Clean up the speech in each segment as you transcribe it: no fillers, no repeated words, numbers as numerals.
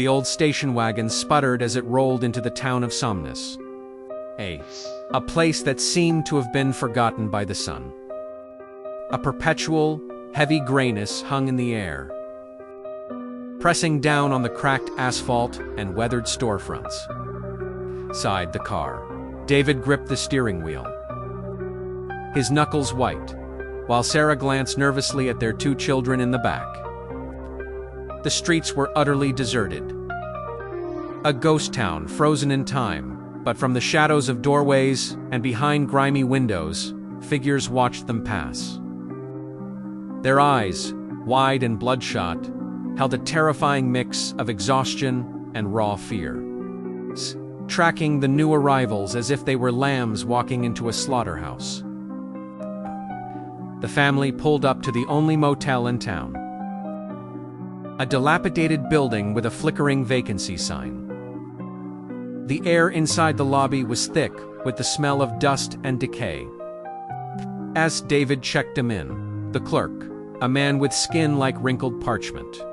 The old station wagon sputtered as it rolled into the town of Somnus, a place that seemed to have been forgotten by the sun. A perpetual, heavy grayness hung in the air, pressing down on the cracked asphalt and weathered storefronts. Inside the car, David gripped the steering wheel, his knuckles white, while Sarah glanced nervously at their 2 children in the back. The streets were utterly deserted. A ghost town frozen in time, but from the shadows of doorways and behind grimy windows, figures watched them pass. Their eyes, wide and bloodshot, held a terrifying mix of exhaustion and raw fear, tracking the new arrivals as if they were lambs walking into a slaughterhouse. The family pulled up to the only motel in town, a dilapidated building with a flickering vacancy sign. The air inside the lobby was thick with the smell of dust and decay. As David checked him in, the clerk, a man with skin like wrinkled parchment,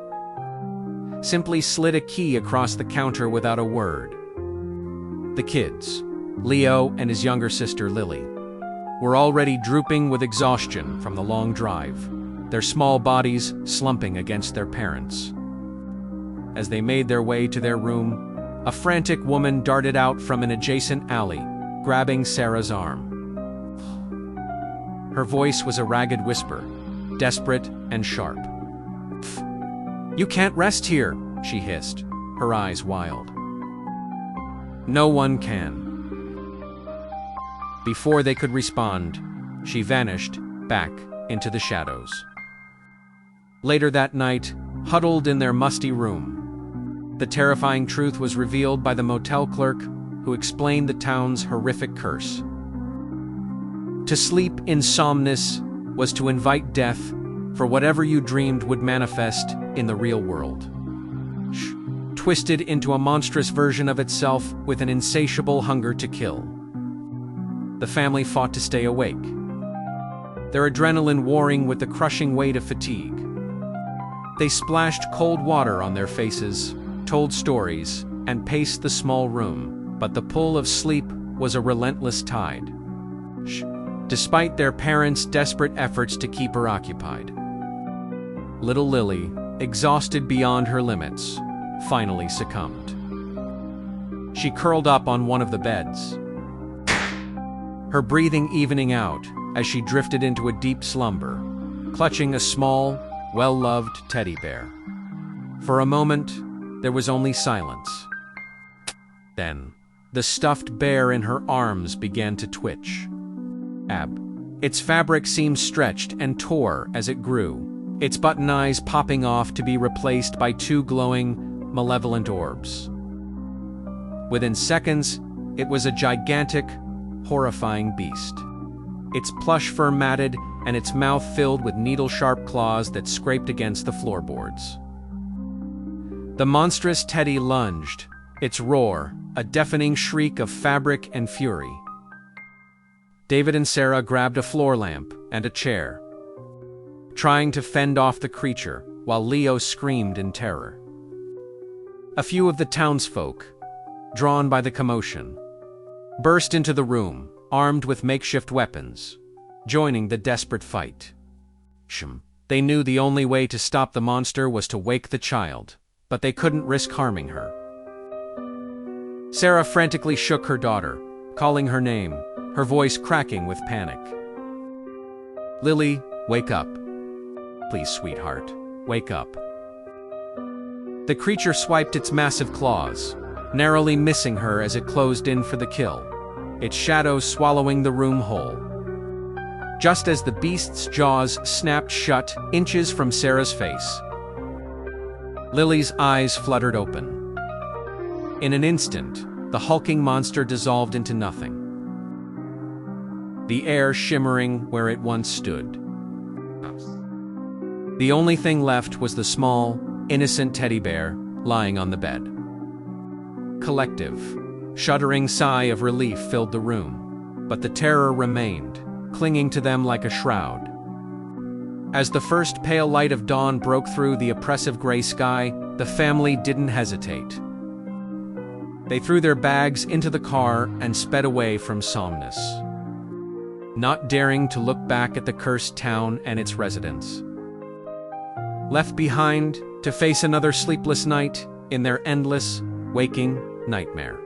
simply slid a key across the counter without a word. The kids, Leo and his younger sister Lily, were already drooping with exhaustion from the long drive, their small bodies slumping against their parents. As they made their way to their room, a frantic woman darted out from an adjacent alley, grabbing Sarah's arm. Her voice was a ragged whisper, desperate and sharp. "You can't rest here," she hissed, her eyes wild. "No one can." Before they could respond, she vanished back into the shadows. Later that night, huddled in their musty room, the terrifying truth was revealed by the motel clerk who explained the town's horrific curse. To sleep in Somnus was to invite death, for whatever you dreamed would manifest in the real world, twisted into a monstrous version of itself with an insatiable hunger to kill. The family fought to stay awake, their adrenaline warring with the crushing weight of fatigue. They splashed cold water on their faces, told stories, and paced the small room, but the pull of sleep was a relentless tide, despite their parents' desperate efforts to keep her occupied. Little Lily, exhausted beyond her limits, finally succumbed. She curled up on one of the beds, her breathing evening out as she drifted into a deep slumber, clutching a small, well-loved teddy bear. For a moment, there was only silence. Then, the stuffed bear in her arms began to twitch. Its fabric seemed stretched and tore as it grew, its button eyes popping off to be replaced by 2 glowing, malevolent orbs. Within seconds, it was a gigantic, horrifying beast, its plush fur matted and its mouth filled with needle-sharp claws that scraped against the floorboards. The monstrous teddy lunged, its roar a deafening shriek of fabric and fury. David and Sarah grabbed a floor lamp and a chair, trying to fend off the creature, while Leo screamed in terror. A few of the townsfolk, drawn by the commotion, burst into the room, armed with makeshift weapons, joining the desperate fight. They knew the only way to stop the monster was to wake the child, but they couldn't risk harming her. Sarah frantically shook her daughter, calling her name, her voice cracking with panic. "Lily, wake up. Please, sweetheart, wake up." The creature swiped its massive claws, narrowly missing her as it closed in for the kill, its shadow swallowing the room whole. Just as the beast's jaws snapped shut inches from Sarah's face, Lily's eyes fluttered open. In an instant, the hulking monster dissolved into nothing, the air shimmering where it once stood. The only thing left was the small, innocent teddy bear lying on the bed. Collective, shuddering sigh of relief filled the room, but the terror remained, clinging to them like a shroud. As the first pale light of dawn broke through the oppressive gray sky, The family didn't hesitate. They threw their bags into the car and sped away from Somnus, not daring to look back at the cursed town and its residents. Left behind to face another sleepless night in their endless, waking nightmare.